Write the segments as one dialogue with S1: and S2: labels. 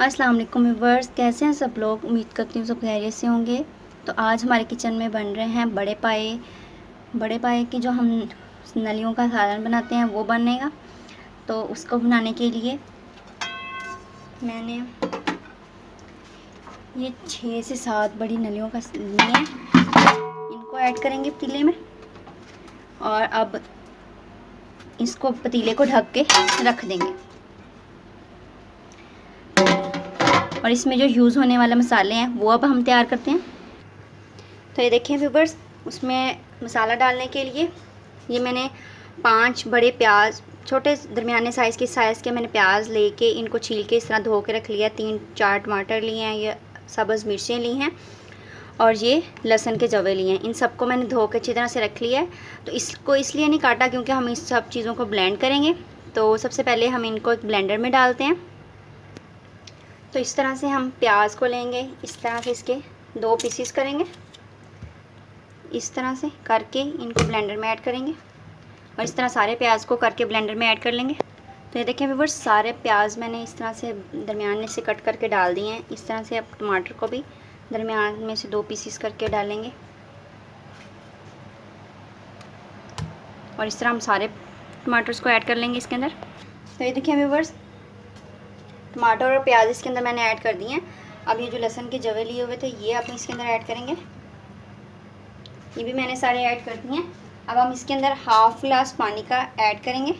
S1: अस्सलाम वालेकुम व्यूअर्स, कैसे हैं सब लोग। उम्मीद करती हूँ सब खैरियत से होंगे। तो आज हमारे किचन में बन रहे हैं बड़े पाए की जो हम नलियों का सालन बनाते हैं वो बनेगा। तो उसको बनाने के लिए मैंने ये 6 से 7 बड़ी नलियों का लिए हैं। इनको ऐड करेंगे पतीले में और अब इसको पतीले को ढक के रख देंगे। और इसमें जो यूज़ होने वाले मसाले हैं वो अब हम तैयार करते हैं। तो ये देखिए व्यूअर्स, उसमें मसाला डालने के लिए ये मैंने 5 बड़े प्याज, छोटे दरमियाने साइज़ के मैंने प्याज लेके इनको छील के इस तरह धो के रख लिया। 3-4 टमाटर लिए हैं, ये सब्ज़ मिर्चें ली हैं और ये लहसुन के जवे लिए हैं। इन सबको मैंने धो के अच्छी तरह से रख लिया है। तो इसको इसलिए नहीं काटा क्योंकि हम इस सब चीज़ों को ब्लेंड करेंगे। तो सबसे पहले हम इनको एक ब्लेंडर में डालते हैं। तो इस तरह से हम प्याज को लेंगे, इस तरह से इसके 2 पीसेस करेंगे, इस तरह से करके इनको ब्लेंडर में ऐड करेंगे और इस तरह सारे प्याज को करके ब्लेंडर में ऐड कर लेंगे। तो ये देखें व्यूअर्स, सारे प्याज मैंने इस तरह से दरमियान से कट करके डाल दिए हैं। इस तरह से अब टमाटर को भी दरमियान में से 2 पीसेस करके डालेंगे और इस तरह हम सारे टमाटर्स को ऐड कर लेंगे इसके अंदर। तो ये देखिए व्यूअर्स, टमाटर और प्याज इसके अंदर मैंने ऐड कर दिए हैं। अब ये जो लहसुन के जवे लिए हुए थे ये आप इसके अंदर ऐड करेंगे। ये भी मैंने सारे ऐड कर दिए हैं। अब हम इसके अंदर 1/2 गिलास पानी का ऐड करेंगे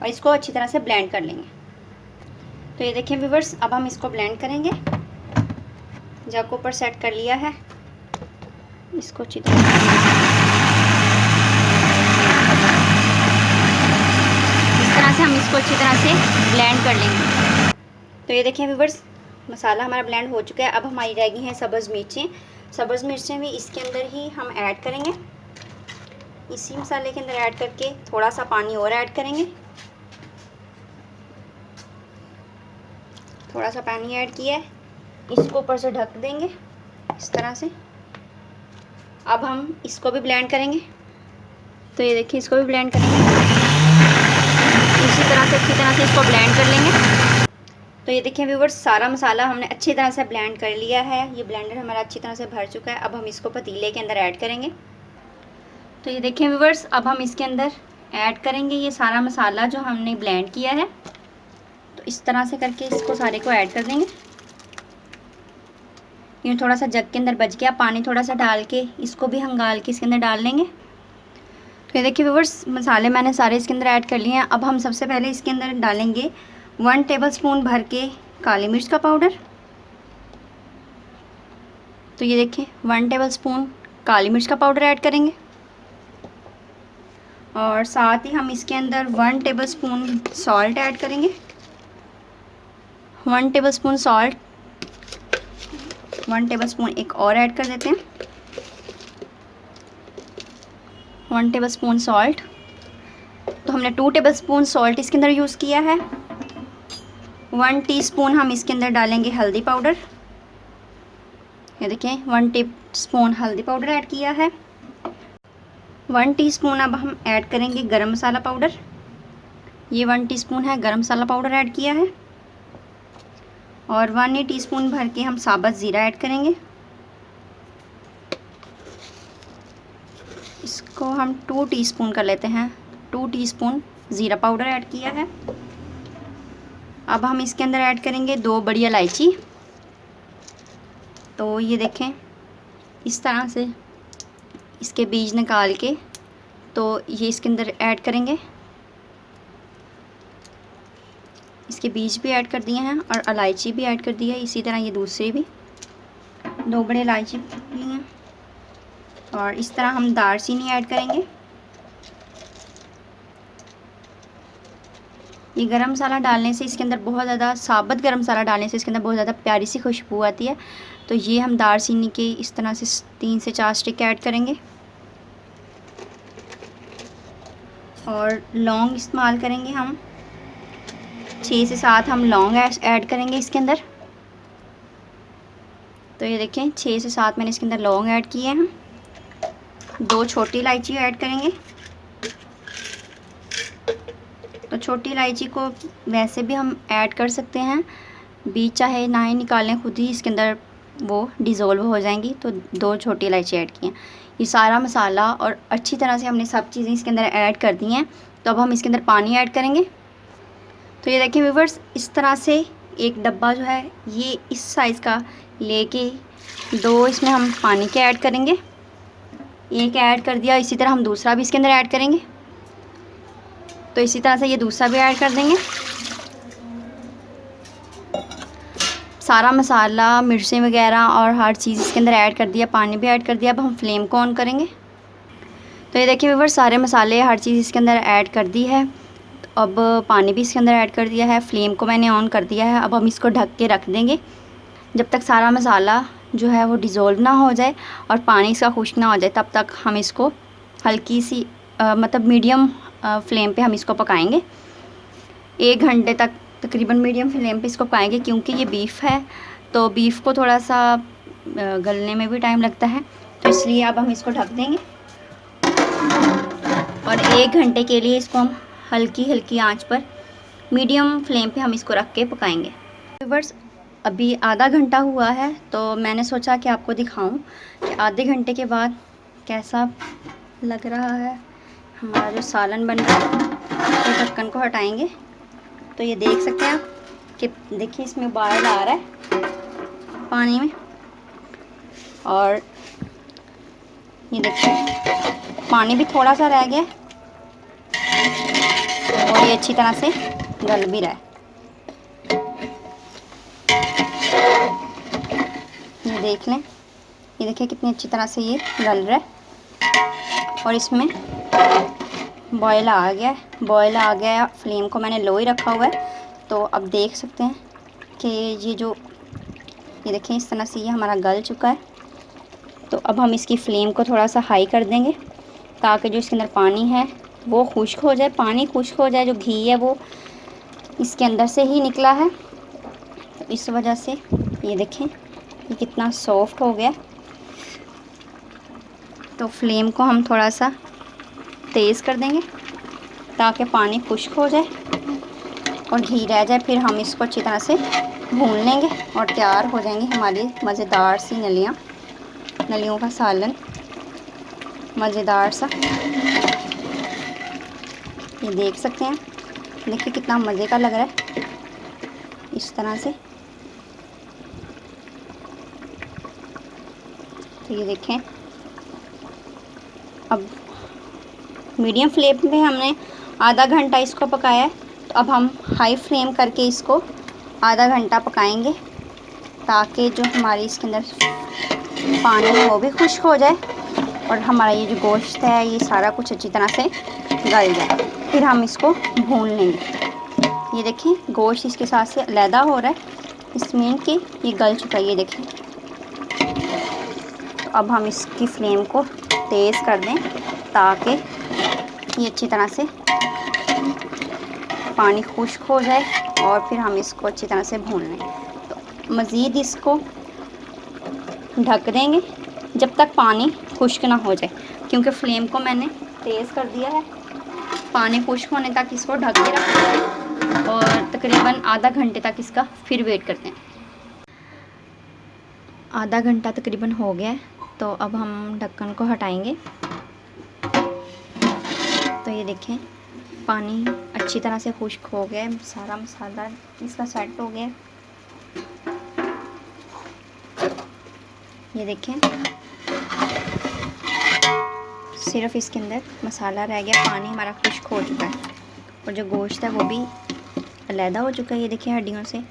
S1: और इसको अच्छी तरह से ब्लेंड कर लेंगे। तो ये देखिए व्यूअर्स, अब हम इसको ब्लेंड करेंगे। जग को ऊपर सेट कर लिया है, इसको अच्छी तरह से हम इसको अच्छी तरह से ब्लेंड कर लेंगे। तो ये देखिए व्यूअर्स, मसाला हमारा ब्लेंड हो चुका है। अब हमारी रह गई हैं सब्ज़ मिर्चें। सब्ज़ मिर्चें भी इसके अंदर ही हम ऐड करेंगे। इसी मसाले के अंदर ऐड करके थोड़ा सा पानी और ऐड करेंगे। थोड़ा सा पानी ऐड किया है, इसको ऊपर से ढक देंगे इस तरह से। अब हम इसको भी ब्लेंड करेंगे। तो ये देखिए, इसको भी ब्लेंड करेंगे इसी तरह से, अच्छी तरह से इसको ब्लेंड कर लेंगे। तो ये देखिए व्यूअर्स, सारा मसाला हमने अच्छी तरह से ब्लेंड कर लिया है। ये ब्लेंडर हमारा अच्छी तरह से भर चुका है। अब हम इसको पतीले के अंदर ऐड करेंगे। तो ये देखिए व्यूअर्स, अब हम इसके अंदर ऐड करेंगे ये सारा मसाला जो हमने ब्लेंड किया है। तो इस तरह से करके इसको सारे को ऐड कर देंगे। ये थोड़ा सा जग के अंदर बच गया, पानी थोड़ा सा डाल के इसको भी हम गाल के इसके अंदर डाल लेंगे। तो ये देखिए व्यूअर्स, मसाले मैंने सारे इसके अंदर ऐड कर लिए हैं। अब हम सबसे पहले इसके अंदर डालेंगे 1 टेबलस्पून भर के काली मिर्च का पाउडर। तो ये देखिए 1 टेबलस्पून काली मिर्च का पाउडर ऐड करेंगे और साथ ही हम इसके अंदर 1 टेबलस्पून सॉल्ट ऐड करेंगे। 1 टेबलस्पून सॉल्ट, 1 टेबलस्पून एक और ऐड कर देते हैं, 1 टेबलस्पून सॉल्ट। तो हमने 2 टेबलस्पून सॉल्ट इसके अंदर यूज़ किया है। 1 टीस्पून हम इसके अंदर डालेंगे हल्दी पाउडर। ये देखिए 1 टीस्पून हल्दी पाउडर ऐड किया है। 1 टीस्पून अब हम ऐड करेंगे गरम मसाला पाउडर। ये 1 टीस्पून है गरम मसाला पाउडर ऐड किया है और 1 टीस्पून भर के हम साबुत ज़ीरा ऐड करेंगे। इसको हम 2 टीस्पून कर लेते हैं। 2 टीस्पून ज़ीरा पाउडर ऐड किया है। अब हम इसके अंदर ऐड करेंगे 2 बड़ी इलायची। तो ये देखें, इस तरह से इसके बीज निकाल के तो ये इसके अंदर ऐड करेंगे। इसके बीज भी ऐड कर दिए हैं और इलायची भी ऐड कर दी है। इसी तरह ये दूसरी भी 2 बड़े इलायची ली हैं और इस तरह हम दालचीनी ऐड करेंगे। ये गरम मसाला डालने से इसके अंदर बहुत ज़्यादा, साबुत गरम मसाला डालने से इसके अंदर बहुत ज़्यादा प्यारी सी खुशबू आती है। तो ये हम दालचीनी के इस तरह से 3 से 4 स्टिक ऐड करेंगे और लौंग इस्तेमाल करेंगे हम 6 से 7 हम लौंग ऐड करेंगे इसके अंदर। तो ये देखें 6 से 7 मैंने इसके अंदर लौंग ऐड किए हैं। 2 छोटी इलायची ऐड करेंगे। तो छोटी इलायची को वैसे भी हम ऐड कर सकते हैं, बीज चाहे ना ही निकालें, खुद ही इसके अंदर वो डिज़ोल्व हो जाएंगी। तो 2 छोटी इलायची ऐड की हैं। ये सारा मसाला और अच्छी तरह से हमने सब चीज़ें इसके अंदर ऐड कर दी हैं। तो अब हम इसके अंदर पानी ऐड करेंगे। तो ये देखिए व्यूअर्स, इस तरह से एक डब्बा जो है ये इस साइज़ का लेके 2 इसमें हम पानी के ऐड करेंगे। एक ऐड कर दिया, इसी तरह हम दूसरा भी इसके अंदर ऐड करेंगे। तो इसी तरह से ये दूसरा भी ऐड कर देंगे। सारा मसाला, मिर्चें वगैरह और हर चीज़ इसके अंदर ऐड कर दिया, पानी भी ऐड कर दिया। अब हम फ्लेम को ऑन करेंगे। तो ये देखिए व्यूअर्स, सारे मसाले, हर चीज़ इसके अंदर ऐड कर दी है। अब पानी भी इसके अंदर ऐड कर दिया है, फ्लेम को मैंने ऑन कर दिया है। अब हम इसको ढक के रख देंगे जब तक सारा मसाला जो है वो डिज़ोल्व ना हो जाए और पानी इसका खुश्क ना हो जाए। तब तक हम इसको हल्की सी मतलब मीडियम फ्लेम पे हम इसको पकाएंगे। 1 घंटे तक तकरीबन मीडियम फ्लेम पे इसको पकाएंगे, क्योंकि ये बीफ है तो बीफ को थोड़ा सा गलने में भी टाइम लगता है। तो इसलिए अब हम इसको ढक देंगे और 1 घंटे के लिए इसको हम हल्की हल्की आंच पर मीडियम फ्लेम पे हम इसको रख के पकाएंगे। व्यूअर्स, अभी आधा घंटा हुआ है तो मैंने सोचा कि आपको दिखाऊं कि आधे घंटे के बाद कैसा लग रहा है हमारा जो सालन बन रहा है। तो ढक्कन को हटाएंगे तो ये देख सकते हैं आप कि देखिए इसमें उबाल आ रहा है पानी में, और ये देखिए पानी भी थोड़ा सा रह गया और ये अच्छी तरह से गल भी रहा है। ये देख लें, ये देखिए कितनी अच्छी तरह से ये गल रहा है और इसमें बॉयल आ गया है। बॉयल आ गया है, फ्लेम को मैंने लो ही रखा हुआ है। तो अब देख सकते हैं कि ये देखें इस तरह से ये हमारा गल चुका है। तो अब हम इसकी फ्लेम को थोड़ा सा हाई कर देंगे ताकि जो इसके अंदर पानी है वो खुश्क हो जाए, पानी खुश्क हो जाए। जो घी है वो इसके अंदर से ही निकला है, तो इस वजह से ये देखें ये कितना सॉफ्ट हो गया। तो फ्लेम को हम थोड़ा सा तेज़ कर देंगे ताकि पानी खुश्क हो जाए और घी रह जाए। फिर हम इसको अच्छी तरह से भून लेंगे और तैयार हो जाएंगी हमारी मज़ेदार सी नलियों का सालन, मज़ेदार सा। ये देख सकते हैं, देखिए कितना मज़े का लग रहा है इस तरह से। तो ये देखें, अब मीडियम फ्लेम पे हमने आधा घंटा इसको पकाया है। तो अब हम हाई फ्लेम करके इसको आधा घंटा पकाएंगे ताकि जो हमारी इसके अंदर पानी है वो भी खुश्क हो जाए और हमारा ये जो गोश्त है ये सारा कुछ अच्छी तरह से गल जाए। फिर हम इसको भून लेंगे। ये देखें गोश्त इसके साथ से अलहदा हो रहा है, इसमें कि ये गल चुका है। ये देखें, तो अब हम इसकी फ्लेम को तेज़ कर दें ताकि ये अच्छी तरह से पानी खुश्क हो जाए और फिर हम इसको अच्छी तरह से भून लें। तो मज़ीद इसको ढक देंगे जब तक पानी खुश्क ना हो जाए, क्योंकि फ्लेम को मैंने तेज़ कर दिया है। पानी खुश्क होने तक इसको ढक के रखते हैं और तकरीबन आधा घंटे तक इसका फिर वेट करते हैं। आधा घंटा तकरीबन हो गया है, तो अब हम ढक्कन को हटाएंगे। तो ये देखें पानी अच्छी तरह से खुश्क हो गया है, सारा मसाला इसका सेट हो गया है। ये देखें सिर्फ इसके अंदर मसाला रह गया, पानी हमारा खुश्क हो चुका है और जो गोश्त है वो भी अलहदा हो चुका है। ये देखिए हड्डियों से,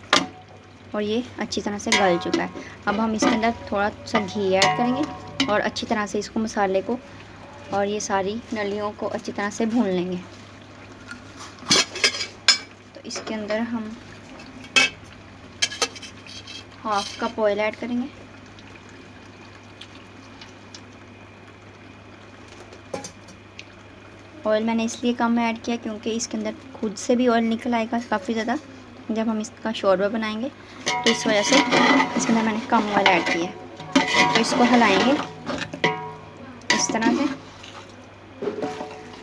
S1: और ये अच्छी तरह से गल चुका है। अब हम इसके अंदर थोड़ा सा घी ऐड करेंगे और अच्छी तरह से इसको मसाले को और ये सारी नलियों को अच्छी तरह से भून लेंगे। तो इसके अंदर हम हाफ कप ऑयल ऐड करेंगे। ऑयल मैंने इसलिए कम ऐड किया क्योंकि इसके अंदर खुद से भी ऑयल निकल आएगा काफ़ी ज़्यादा जब हम इसका शोरबा बनाएंगे, तो इस वजह से इसके अंदर मैंने कम ऑयल ऐड किया है। तो इसको हिलाएंगे इस तरह से,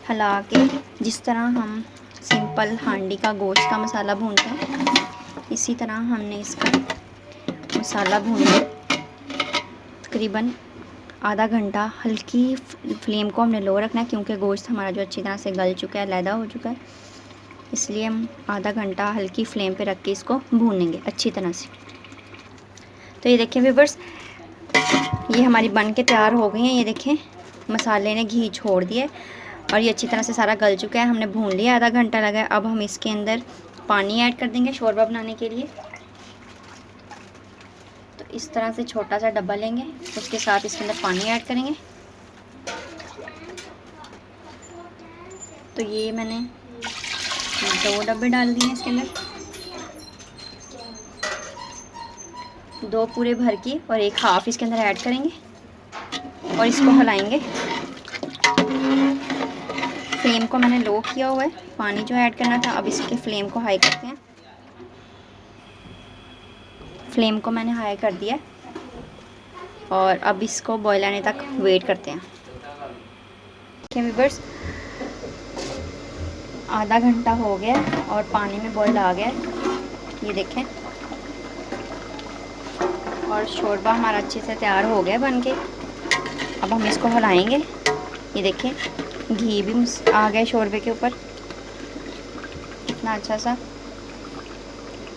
S1: हिला के जिस तरह हम सिंपल सिंपल हांडी का गोश्त का मसाला भूनते हैं, इसी तरह हमने इसका मसाला भून लिया। तकरीबन आधा घंटा हल्की फ्लेम को हमने लो रखना है, क्योंकि गोश्त हमारा जो अच्छी तरह से गल चुका है, लैदा हो चुका है, इसलिए हम आधा घंटा हल्की फ्लेम पे रख के इसको भूनेंगे अच्छी तरह से। तो ये देखें व्यूअर्स, ये हमारी बन के तैयार हो गई हैं। ये देखें मसाले ने घी छोड़ दिया और ये अच्छी तरह से सारा गल चुका है। हमने भून लिया, आधा घंटा लगा है। अब हम इसके अंदर पानी ऐड कर देंगे शोरबा बनाने के लिए। तो इस तरह से छोटा सा डब्बा लेंगे, उसके साथ इसके अंदर पानी ऐड करेंगे। तो ये मैंने 2 डब्बे डाल दिए इसके अंदर, 2 पूरे भर के और 1 हाफ इसके अंदर ऐड करेंगे और इसको हिलाएंगे। फ्लेम को मैंने लो किया हुआ है, पानी जो ऐड करना था। अब इसके फ्लेम को हाई करते हैं। फ्लेम को मैंने हाई कर दिया और अब इसको बॉयल आने तक वेट करते हैं। देखिए व्यूअर्स, आधा घंटा हो गया और पानी में बॉयल आ गया, ये देखें। और शोरबा हमारा अच्छे से तैयार हो गया बन के। अब हम इसको हिलाएंगे। ये देखें घी भी आ गया शोरबे के ऊपर, कितना अच्छा सा।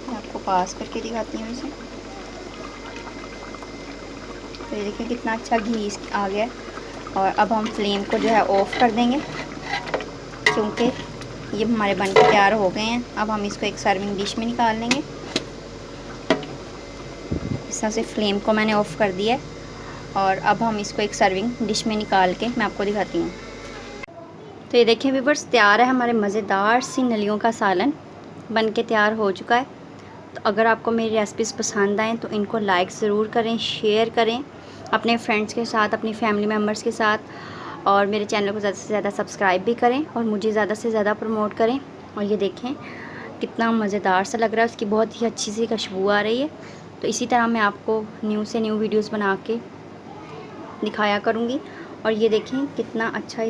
S1: मैं आपको पास करके दिखाती हूँ इसे। तो ये देखिए कितना अच्छा घी आ गया। और अब हम फ्लेम को जो है ऑफ़ कर देंगे, क्योंकि ये हमारे बन के तैयार हो गए हैं। अब हम इसको एक सर्विंग डिश में निकाल लेंगे। इस तरह से फ्लेम को मैंने ऑफ़ कर दिया है और अब हम इसको एक सर्विंग डिश में निकाल के मैं आपको दिखाती हूँ। तो ये देखें व्यूअर्स, तैयार है हमारे मज़ेदार सी नलियों का सालन, बन के तैयार हो चुका है। तो अगर आपको मेरी रेसिपीज़ पसंद आएँ तो इनको लाइक ज़रूर करें, शेयर करें अपने फ्रेंड्स के साथ, अपनी फैमिली मेम्बर्स के साथ, और मेरे चैनल को ज़्यादा से ज़्यादा सब्सक्राइब भी करें और मुझे ज़्यादा से ज़्यादा प्रमोट करें। और ये देखें कितना मज़ेदार सा लग रहा है, उसकी बहुत ही अच्छी सी खुशबू आ रही है। तो इसी तरह मैं आपको न्यू से न्यू वीडियोस बना के दिखाया करूँगी। और ये देखें कितना अच्छा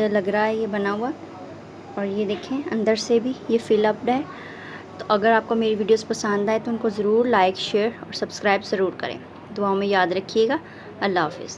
S1: लग रहा है ये बना हुआ। और ये देखें अंदर से भी ये फिलअप्ड है। तो अगर आपको मेरी वीडियोस पसंद आए तो उनको ज़रूर लाइक, शेयर और सब्सक्राइब ज़रूर करें। दुआओं में याद रखिएगा। अल्लाह हाफ़िज़।